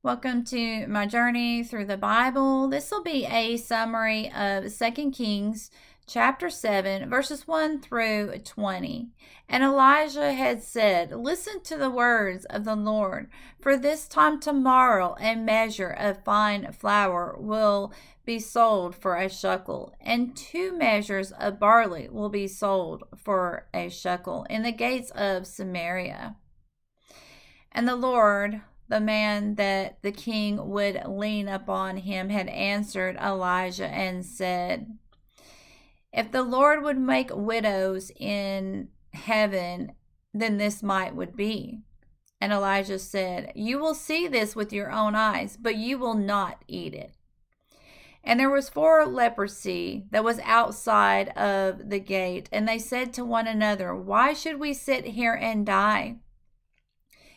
Welcome to my journey through the Bible. This will be a summary of 2 Kings chapter 7, verses 1 through 20. And Elijah had said, "Listen to the words of the Lord, for this time tomorrow a measure of fine flour will be sold for a shekel, and 2 measures of barley will be sold for a shekel in the gates of Samaria." And the Lord, the man that the king would lean upon him, had answered Elijah and said, "If the Lord would make widows in heaven, then this might would be." And Elijah said, "You will see this with your own eyes, but you will not eat it." And there was 4 leprosy that was outside of the gate, and they said to one another, "Why should we sit here and die?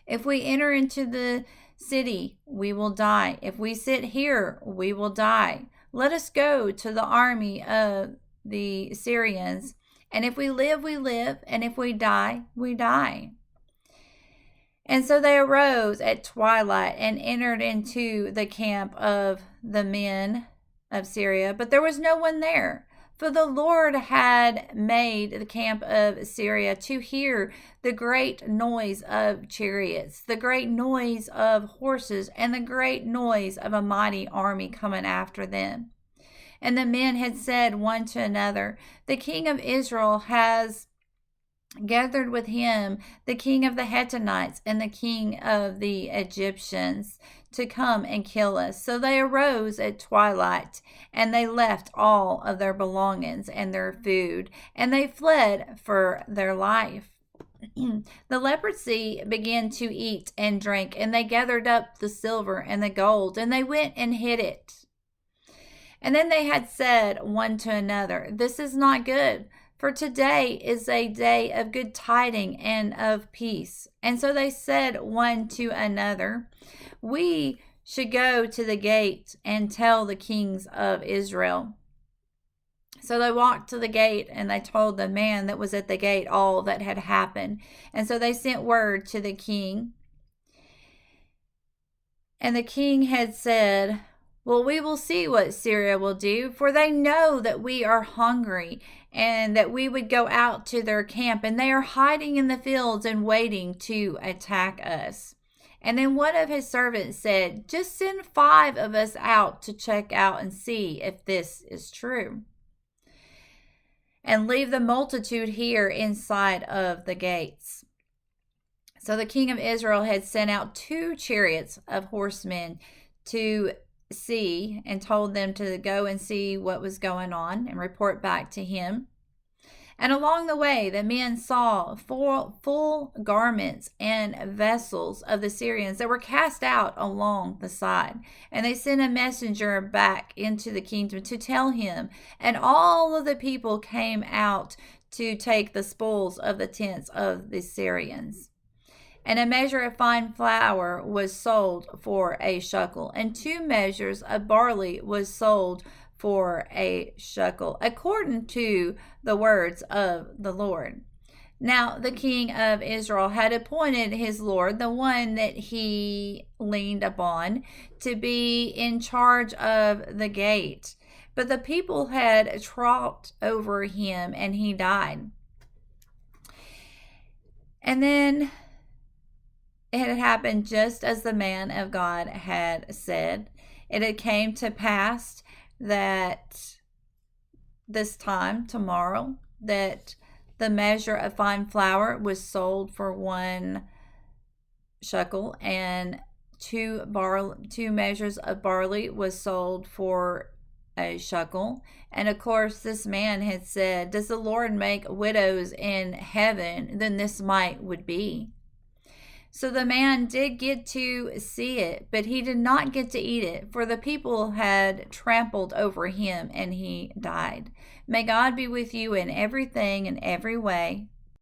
If we enter into the city, we will die. If we sit here, we will die. Let us go to the army of the Syrians. And if we live, we live. And if we die, we die." And so they arose at twilight and entered into the camp of the men of Syria. But there was no one there, for the Lord had made the camp of Syria to hear the great noise of chariots, the great noise of horses, and the great noise of a mighty army coming after them. And the men had said one to another, "The king of Israel has gathered with him the king of the Hittites and the king of the Egyptians to come and kill us." So they arose at twilight, and they left all of their belongings and their food, and they fled for their life. The leprosy began to eat and drink, and they gathered up the silver and the gold, and they went and hid it. And then they had said one to another, "This is not good, for today is a day of good tiding and of peace." And so they said one to another, "We should go to the gate and tell the kings of Israel." So they walked to the gate, and they told the man that was at the gate all that had happened. And so they sent word to the king. And the king had said, "Well, we will see what Syria will do, for they know that we are hungry and that we would go out to their camp, and they are hiding in the fields and waiting to attack us." And then one of his servants said, "Just send 5 of us out to check out and see if this is true, and leave the multitude here inside of the gates." So the king of Israel had sent out 2 chariots of horsemen to see, and told them to go and see what was going on and report back to him. And along the way, the men saw full garments and vessels of the Syrians that were cast out along the side. And they sent a messenger back into the kingdom to tell him. And all of the people came out to take the spoils of the tents of the Syrians. And a measure of fine flour was sold for a shekel, and 2 measures of barley was sold for a shekel, according to the words of the Lord. Now the king of Israel had appointed his lord, the one that he leaned upon, to be in charge of the gate. But the people had trot over him, and he died. And then it had happened just as the man of God had said. It had came to pass that this time tomorrow, that the measure of fine flour was sold for 1 shekel, and 2 measures of barley was sold for a shekel. And of course, this man had said, "Does the Lord make widows in heaven? Then this might would be." So the man did get to see it, but he did not get to eat it, for the people had trampled over him, and he died. May God be with you in everything and every way.